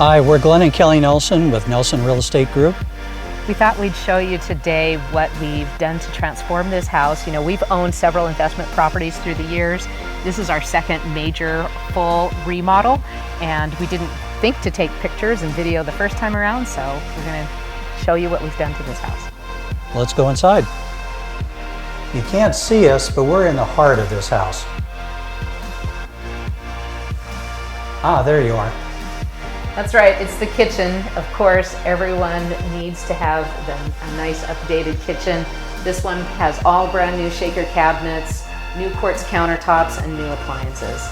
Hi, we're Glen and Kelly Nelson with Nelson Real Estate Group. We thought we'd show you today what we've done to transform this house. You know, we've owned several investment properties through the years. This is our second major full remodel, and we didn't think to take pictures and video the first time around, so we're going to show you what we've done to this house. Let's go inside. You can't see us, but we're in the heart of this house. Ah, there you are. That's right, it's the kitchen. Of course, everyone needs to have a nice updated kitchen. This one has all brand new shaker cabinets, new quartz countertops, and new appliances.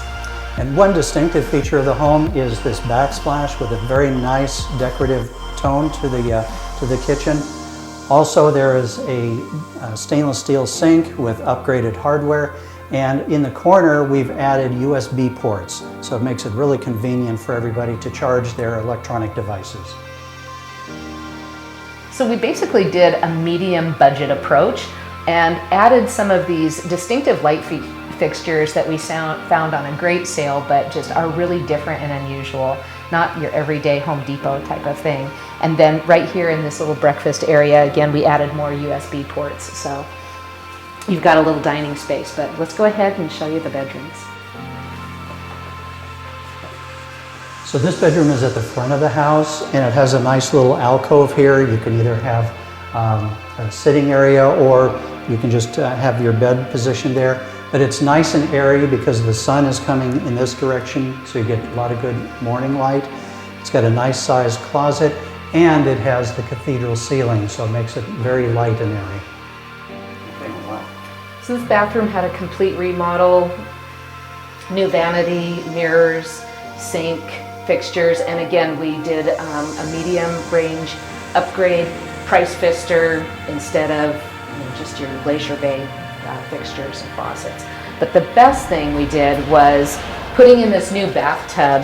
And one distinctive feature of the home is this backsplash with a very nice decorative tone to the kitchen. Also, there is a stainless steel sink with upgraded hardware. And in the corner, we've added USB ports, so it makes it really convenient for everybody to charge their electronic devices. So we basically did a medium budget approach and added some of these distinctive light fixtures that we found on a great sale, but just are really different and unusual, not your everyday Home Depot type of thing. And then right here in this little breakfast area, again, we added more USB ports. So you've got a little dining space, but let's go ahead and show you the bedrooms. So this bedroom is at the front of the house, and it has a nice little alcove here. You can either have a sitting area, or you can just have your bed positioned there. But it's nice and airy because the sun is coming in this direction, so you get a lot of good morning light. It's got a nice sized closet, and it has the cathedral ceiling, so it makes it very light and airy. So this bathroom had a complete remodel, new vanity, mirrors, sink, fixtures, and again we did a medium range upgrade, price fister instead of just your glacier bay fixtures and faucets. But the best thing we did was putting in this new bathtub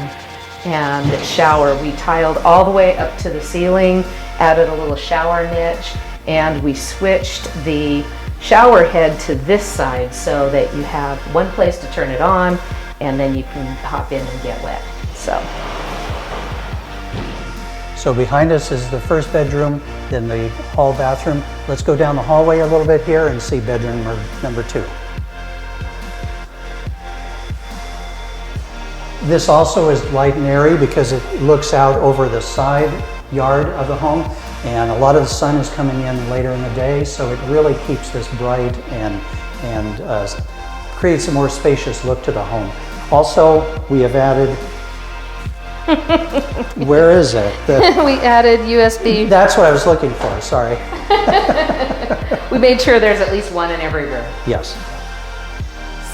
and shower. We tiled all the way up to the ceiling, added a little shower niche, and we switched the shower head to this side so that you have one place to turn it on, and then you can hop in and get wet. So behind us is the first bedroom, then the hall bathroom. Let's go down the hallway a little bit here and see bedroom number 2. This also is light and airy because it looks out over the side yard of the home, and a lot of the sun is coming in later in the day, so it really keeps this bright and creates a more spacious look to the home. Also, we have added where is it? We added USB. That's what I was looking for, sorry. We made sure there's at least one in every room. Yes.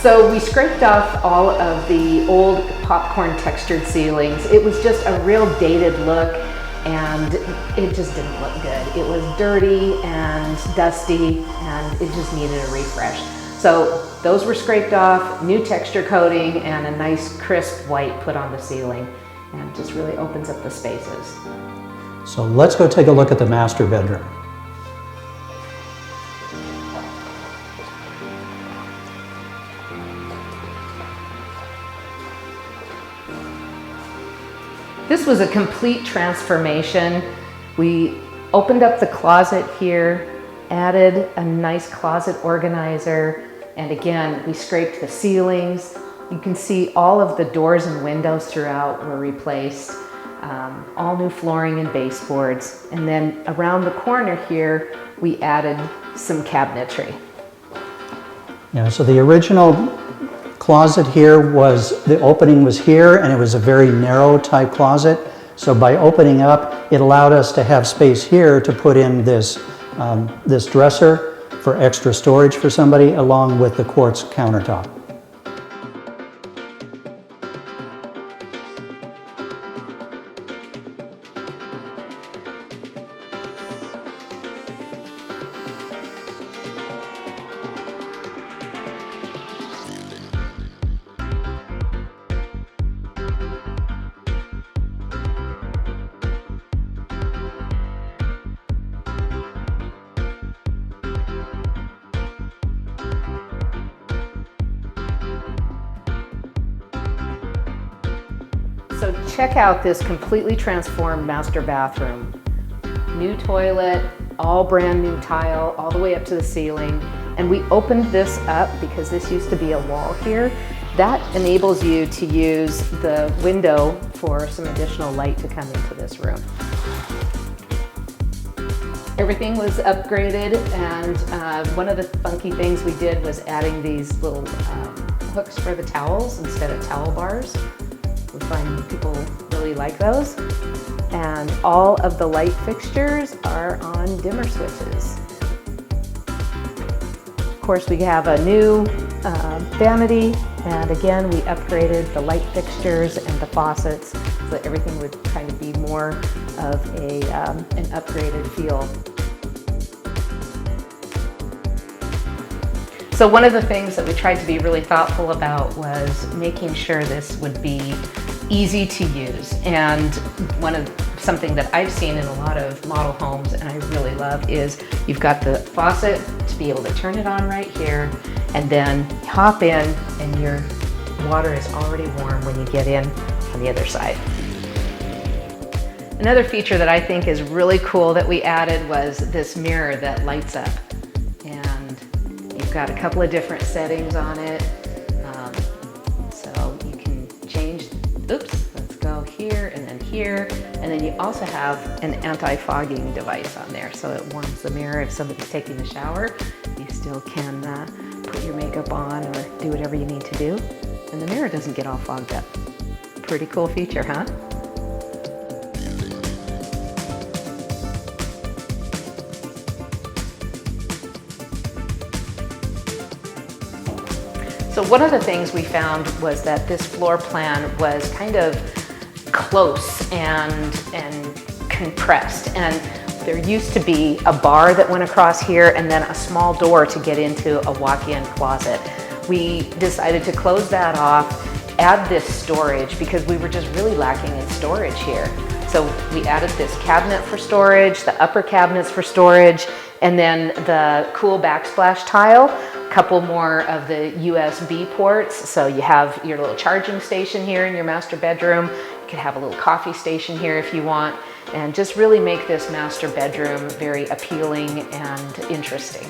So we scraped off all of the old popcorn textured ceilings. It was just a real dated look, and it just didn't look good. It was dirty and dusty, and it just needed a refresh. So those were scraped off, new texture coating, and a nice crisp white put on the ceiling, and just really opens up the spaces. So let's go take a look at the master bedroom. This was a complete transformation. We opened up the closet here, added a nice closet organizer, and again, we scraped the ceilings. You can see all of the doors and windows throughout were replaced, all new flooring and baseboards. And then around the corner here, we added some cabinetry. Yeah, so the original closet here was, the opening was here, and it was a very narrow type closet. So by opening up, it allowed us to have space here to put in this dresser for extra storage for somebody, along with the quartz countertop. So check out this completely transformed master bathroom. New toilet, all brand new tile, all the way up to the ceiling. And we opened this up because this used to be a wall here. That enables you to use the window for some additional light to come into this room. Everything was upgraded, and one of the funky things we did was adding these little hooks for the towels instead of towel bars. We find people really like those. And all of the light fixtures are on dimmer switches. Of course, we have a new vanity, and again, we upgraded the light fixtures and the faucets so that everything would kind of be more of an upgraded feel. So one of the things that we tried to be really thoughtful about was making sure this would be easy to use. And something that I've seen in a lot of model homes and I really love is you've got the faucet to be able to turn it on right here, and then hop in and your water is already warm when you get in on the other side. Another feature that I think is really cool that we added was this mirror that lights up. And you've got a couple of different settings on it. So you can change, let's go here and then you also have an anti-fogging device on there, so it warms the mirror. If somebody's taking a shower, you still can put your makeup on or do whatever you need to do, and the mirror doesn't get all fogged up. Pretty cool feature, huh? So one of the things we found was that this floor plan was kind of close and compressed, and there used to be a bar that went across here and then a small door to get into a walk-in closet. We decided to close that off, add this storage because we were just really lacking in storage here. So we added this cabinet for storage, the upper cabinets for storage, and then the cool backsplash tile. Couple more of the USB ports, so you have your little charging station here in your master bedroom. You could have a little coffee station here if you want, and just really make this master bedroom very appealing and interesting.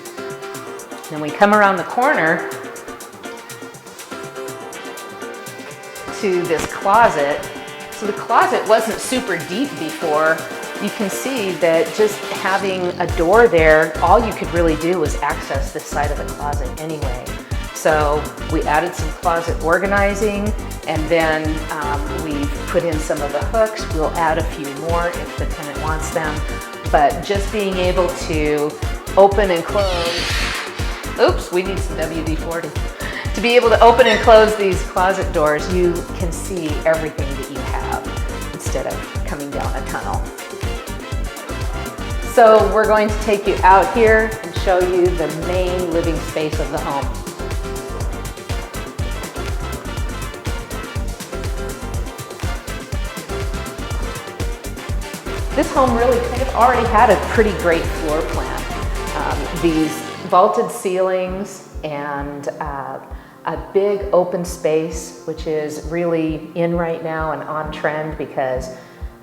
Then we come around the corner to this closet. So the closet wasn't super deep before. You can see that just having a door there, all you could really do was access this side of the closet anyway. So we added some closet organizing, and then we've put in some of the hooks. We'll add a few more if the tenant wants them. But just being able to open and close, we need some WD-40. To be able to open and close these closet doors, you can see everything that you have instead of coming down a tunnel. So we're going to take you out here and show you the main living space of the home. This home really kind of already had a pretty great floor plan. These vaulted ceilings and a big open space, which is really in right now and on trend because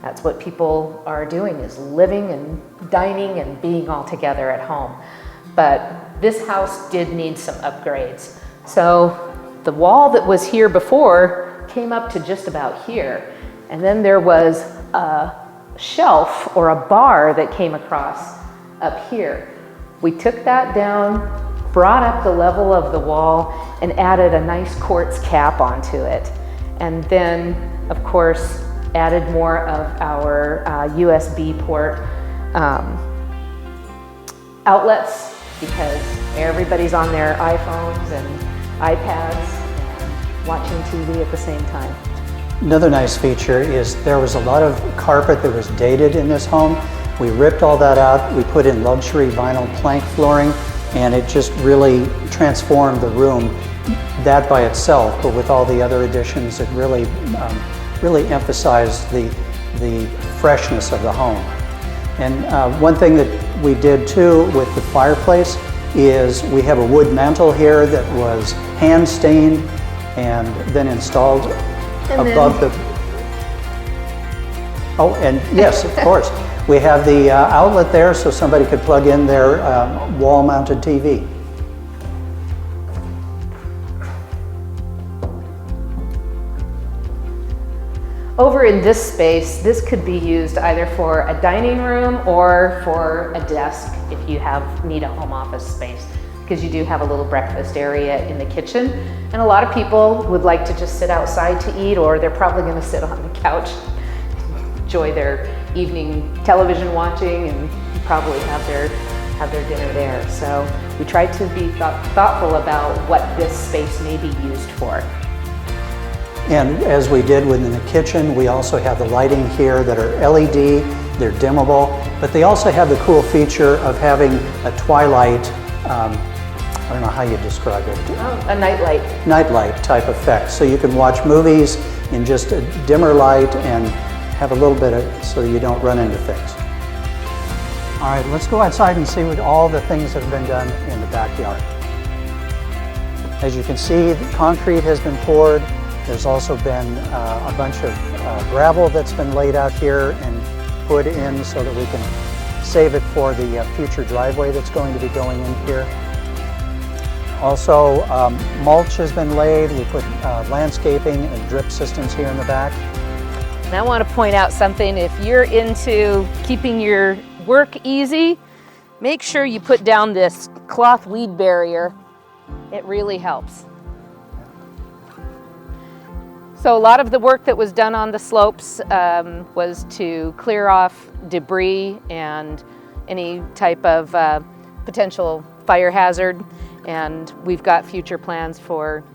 that's what people are doing, is living and dining and being all together at home. But this house did need some upgrades. So the wall that was here before came up to just about here. And then there was a shelf or a bar that came across up here. We took that down, brought up the level of the wall, and added a nice quartz cap onto it. And then, of course, added more of our USB port outlets because everybody's on their iPhones and iPads and watching TV at the same time. Another nice feature is there was a lot of carpet that was dated in this home. We ripped all that out. We put in luxury vinyl plank flooring, and it just really transformed the room, that by itself, but with all the other additions, it really emphasized the freshness of the home. And one thing that we did too with the fireplace is we have a wood mantle here that was hand stained and then installed above the Oh, and yes, of course. We have the outlet there so somebody could plug in their wall-mounted TV. Over in this space, this could be used either for a dining room or for a desk if you need a home office space, because you do have a little breakfast area in the kitchen. And a lot of people would like to just sit outside to eat, or they're probably going to sit on the couch, enjoy their evening television watching, and probably have their dinner there. So we tried to be thoughtful about what this space may be used for. And as we did within the kitchen, we also have the lighting here that are LED, they're dimmable, but they also have the cool feature of having a twilight, I don't know how you describe it. Oh, a nightlight. Nightlight type effect. So you can watch movies in just a dimmer light and have a little bit of, so you don't run into things. All right, let's go outside and see what all the things that have been done in the backyard. As you can see, the concrete has been poured. There's also been a bunch of gravel that's been laid out here and put in so that we can save it for the future driveway that's going to be going in here. Also, mulch has been laid. We put landscaping and drip systems here in the back. And I want to point out something. If you're into keeping your work easy, make sure you put down this cloth weed barrier. It really helps. So a lot of the work that was done on the slopes was to clear off debris and any type of potential fire hazard. And we've got future plans for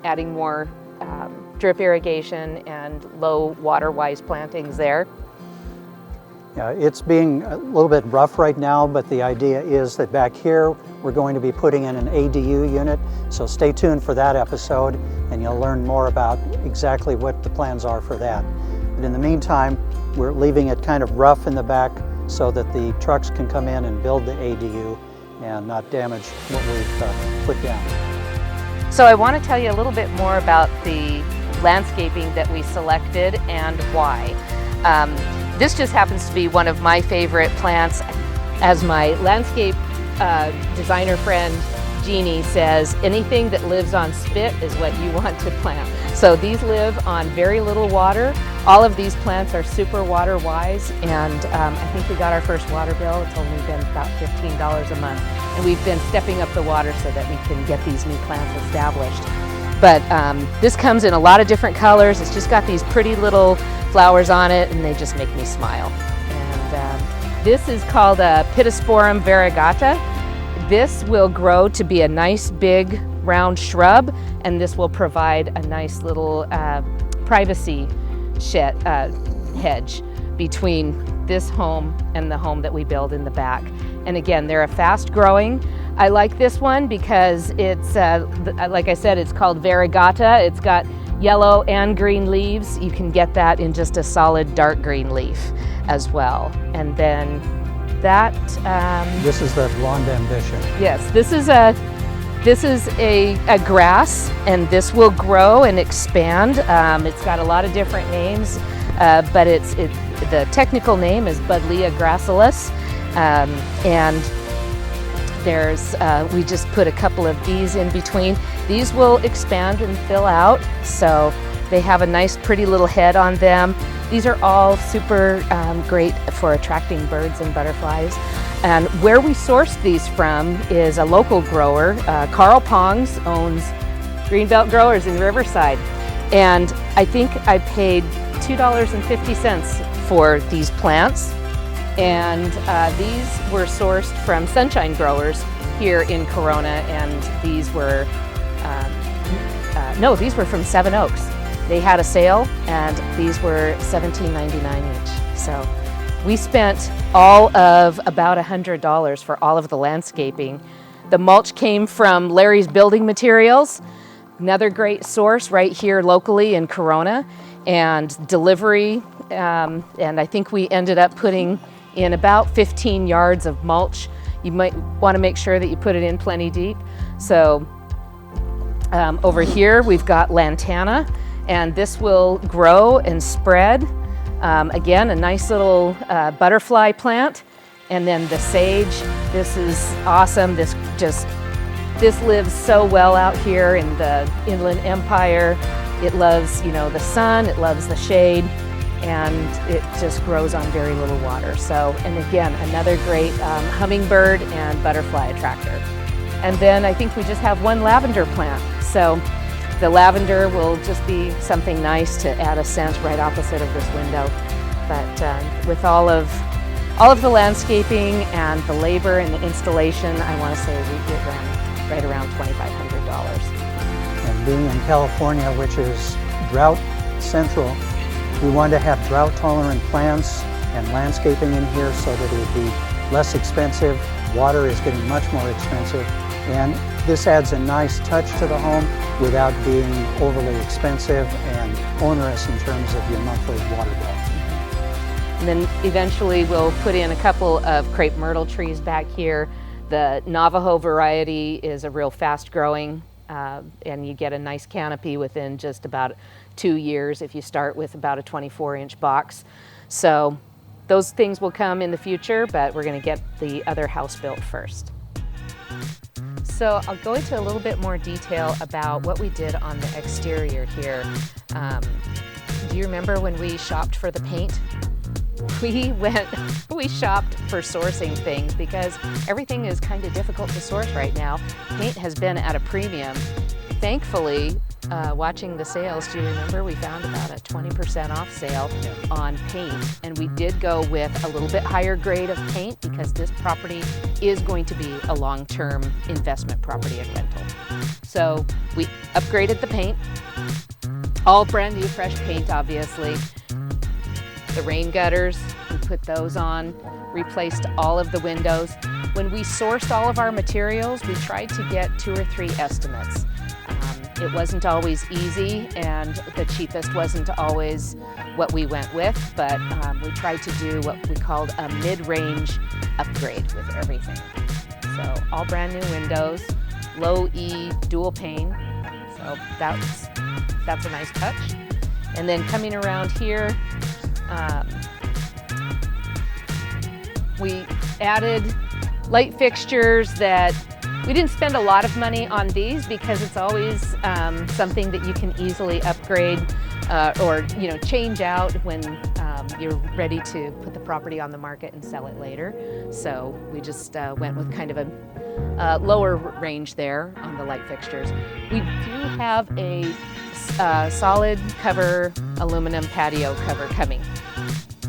adding more drip irrigation and low water-wise plantings there. Yeah, it's being a little bit rough right now, but the idea is that back here we're going to be putting in an ADU unit. So stay tuned for that episode and you'll learn more about exactly what the plans are for that. But in the meantime, we're leaving it kind of rough in the back so that the trucks can come in and build the ADU and not damage what we've put down. So I want to tell you a little bit more about the landscaping that we selected and why. This just happens to be one of my favorite plants. As my landscape designer friend Jeannie says, anything that lives on spit is what you want to plant. So these live on very little water. All of these plants are super water wise, and I think we got our first water bill. It's only been about $15 a month. And we've been stepping up the water so that we can get these new plants established. But this comes in a lot of different colors. It's just got these pretty little flowers on it, and they just make me smile. And this is called a Pittosporum variegata. This will grow to be a nice big round shrub, and this will provide a nice little privacy hedge between this home and the home that we build in the back. And again, they're a fast growing. I like this one because it's, like I said, it's called variegata. It's got yellow and green leaves. You can get that in just a solid dark green leaf as well. And then that... this is the blonde ambition. Yes, this is a grass, and this will grow and expand. It's got a lot of different names, but the technical name is Buddleia gracilis. And there's, we just put a couple of these in between. These will expand and fill out, so they have a nice pretty little head on them. These are all super great for attracting birds and butterflies. And where we sourced these from is a local grower. Carl Pongs owns Greenbelt Growers in Riverside. And I think I paid $2.50 for these plants. And these were sourced from Sunshine Growers here in Corona, and these were, no, these were from Seven Oaks. They had a sale, and these were $17.99 each. So we spent all of about $100 for all of the landscaping. The mulch came from Larry's Building Materials, another great source right here locally in Corona, and delivery. And I think we ended up putting in about 15 yards of mulch. You might want to make sure that you put it in plenty deep. So over here we've got lantana, and this will grow and spread Again, a nice little butterfly plant. And then the sage, this is awesome. This lives so well out here in the Inland Empire. It loves, the sun, it loves the shade, and it just grows on very little water. So, and again, another great hummingbird and butterfly attractor. And then I think we just have one lavender plant. So the lavender will just be something nice to add a scent right opposite of this window. But with all of the landscaping and the labor and the installation, I want to say it ran right around $2,500. And being in California, which is drought central, we wanted to have drought tolerant plants and landscaping in here so that it would be less expensive. Water is getting much more expensive, and this adds a nice touch to the home without being overly expensive and onerous in terms of your monthly water bill. And then eventually we'll put in a couple of crepe myrtle trees back here. The Navajo variety is a real fast growing, and you get a nice canopy within just about 2 years if you start with about a 24-inch box. So those things will come in the future, but we're going to get the other house built first. So I'll go into a little bit more detail about what we did on the exterior here. Do you remember when we shopped for the paint? We shopped for sourcing things because everything is kind of difficult to source right now. Paint has been at a premium. Thankfully, watching the sales, do you remember we found about a 20% off sale on paint, and we did go with a little bit higher grade of paint because this property is going to be a long-term investment property and rental. So we upgraded the paint, all brand new fresh paint obviously. The rain gutters, we put those on, replaced all of the windows. When we sourced all of our materials, we tried to get 2 or 3 estimates. It wasn't always easy, and the cheapest wasn't always what we went with, but we tried to do what we called a mid-range upgrade with everything. So all brand new windows, low E dual pane, so that's a nice touch. And then coming around here, we added light fixtures that we didn't spend a lot of money on these because it's always something that you can easily upgrade or change out when you're ready to put the property on the market and sell it later. So we just went with kind of a lower range there on the light fixtures. We do have a solid cover aluminum patio cover coming.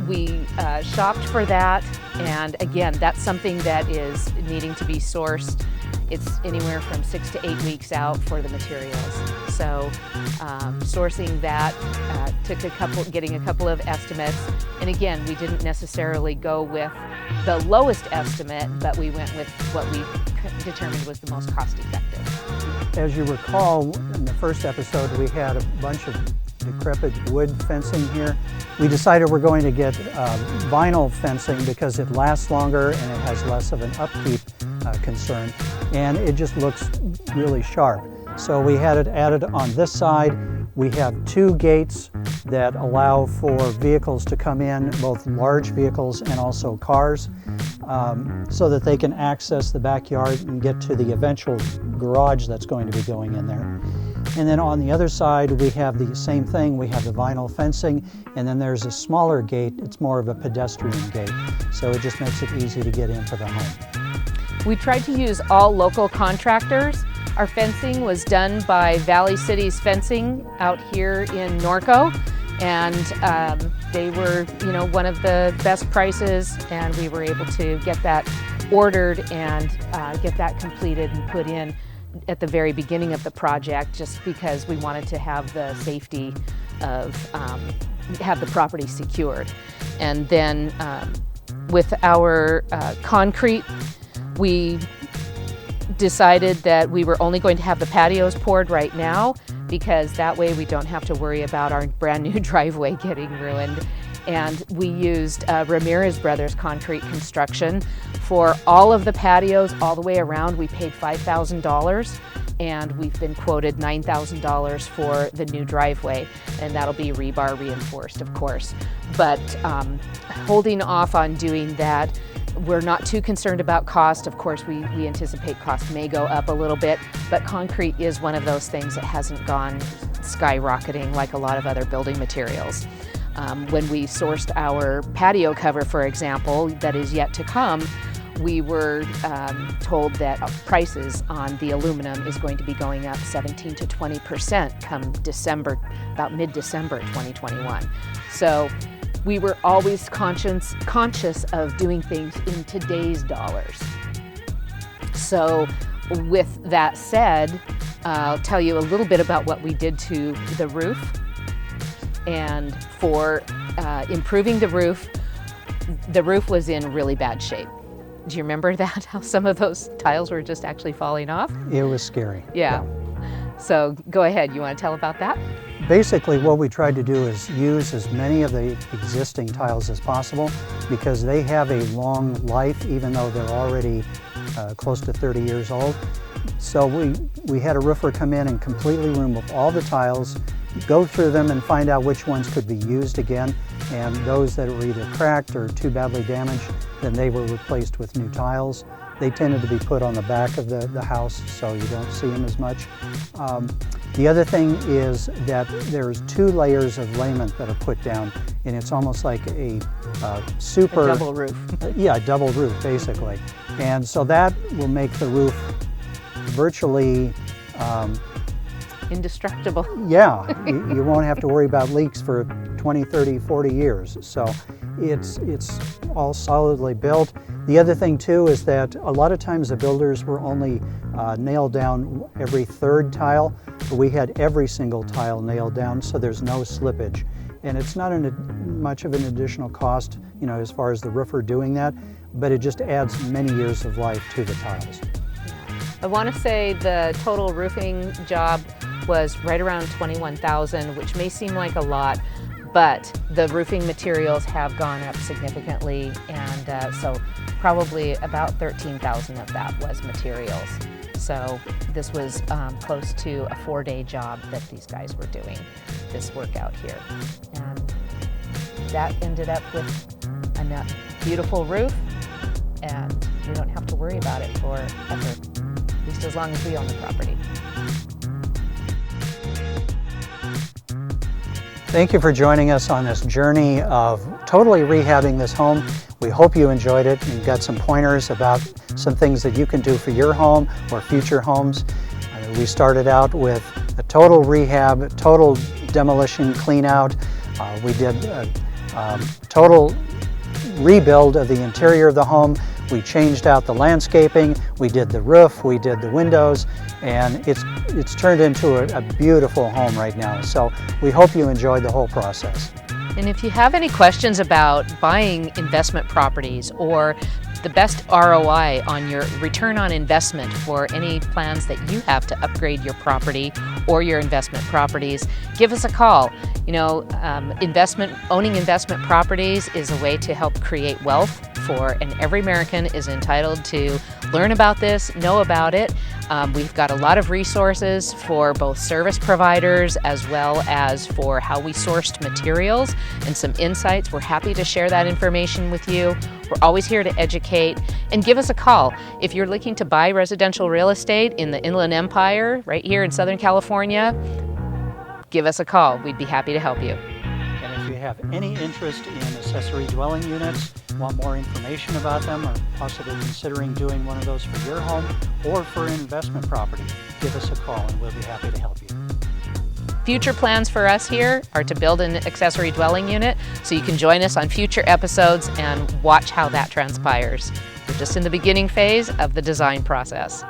We shopped for that, and again, that's something that is needing to be sourced. It's anywhere from 6 to 8 weeks out for the materials. So sourcing that took getting a couple of estimates. And again, we didn't necessarily go with the lowest estimate, but we went with what we determined was the most cost effective. As you recall, in the first episode, we had a bunch of decrepit wood fencing here. We decided we're going to get vinyl fencing because it lasts longer and it has less of an upkeep concern, and it just looks really sharp. So we had it added on this side. We have 2 gates that allow for vehicles to come in, both large vehicles and also cars, so that they can access the backyard and get to the eventual garage that's going to be going in there. And then on the other side, we have the same thing. We have the vinyl fencing, and then there's a smaller gate. It's more of a pedestrian gate, so it just makes it easy to get into the home. We tried to use all local contractors. Our fencing was done by Valley Cities Fencing out here in Norco, and they were, one of the best prices, and we were able to get that ordered and get that completed and put in at the very beginning of the project, just because we wanted to have the safety of have the property secured. And then with our concrete, we decided that we were only going to have the patios poured right now, because that way we don't have to worry about our brand new driveway getting ruined. And we used Ramirez Brothers Concrete Construction for all of the patios all the way around. We paid $5,000, and we've been quoted $9,000 for the new driveway, and that'll be rebar reinforced, of course. But holding off on doing that. We're not too concerned about cost. Of course, we anticipate cost may go up a little bit, but concrete is one of those things that hasn't gone skyrocketing like a lot of other building materials. When we sourced our patio cover, for example, that is yet to come, we were told that prices on the aluminum is going to be going up 17 to 20% come December, about mid-December 2021. So we were always conscious of doing things in today's dollars. So with that said, I'll tell you a little bit about what we did to the roof. And for improving the roof was in really bad shape. Do you remember that? How some of those tiles were just actually falling off? It was scary. Yeah. So go ahead, you want to tell about that? Basically, what we tried to do is use as many of the existing tiles as possible because they have a long life, even though they're already close to 30 years old. So we had a roofer come in and completely remove all the tiles, go through them and find out which ones could be used again, and those that were either cracked or too badly damaged, then they were replaced with new tiles. They tended to be put on the back of the house, so you don't see them as much. The other thing is that there's 2 layers of layment that are put down, and it's almost like a super... A double roof. Yeah, a double roof, basically. And so that will make the roof virtually... indestructible. Yeah, you won't have to worry about leaks for 20, 30, 40 years. So it's all solidly built. The other thing too is that a lot of times the builders were only nailed down every 3rd tile. But we had every single tile nailed down, so there's no slippage. And it's not much of an additional cost, you know, as far as the roofer doing that, but it just adds many years of life to the tiles. I want to say the total roofing job was right around $21,000, which may seem like a lot, but the roofing materials have gone up significantly, and so probably about $13,000 of that was materials. So this was close to a 4-day job that these guys were doing this work out here. And that ended up with a beautiful roof, and we don't have to worry about it forever, at least as long as we own the property. Thank you for joining us on this journey of totally rehabbing this home. We hope you enjoyed it and got some pointers about some things that you can do for your home or future homes. We started out with a total rehab, total demolition clean out. We did a total rebuild of the interior of the home. We changed out the landscaping, we did the roof, we did the windows, and it's turned into a beautiful home right now. So we hope you enjoyed the whole process. And if you have any questions about buying investment properties or the best ROI on your return on investment for any plans that you have to upgrade your property or your investment properties, give us a call. You know, owning investment properties is a way to help create wealth and every American is entitled to learn about this, know about it. We've got a lot of resources for both service providers as well as for how we sourced materials and some insights. We're happy to share that information with you. We're always here to educate, and give us a call. If you're looking to buy residential real estate in the Inland Empire, right here in Southern California, give us a call. We'd be happy to help you. And if you have any interest in accessory dwelling units, want more information about them, or possibly considering doing one of those for your home or for an investment property, give us a call and we'll be happy to help you. Future plans for us here are to build an accessory dwelling unit, so you can join us on future episodes and watch how that transpires. We're just in the beginning phase of the design process.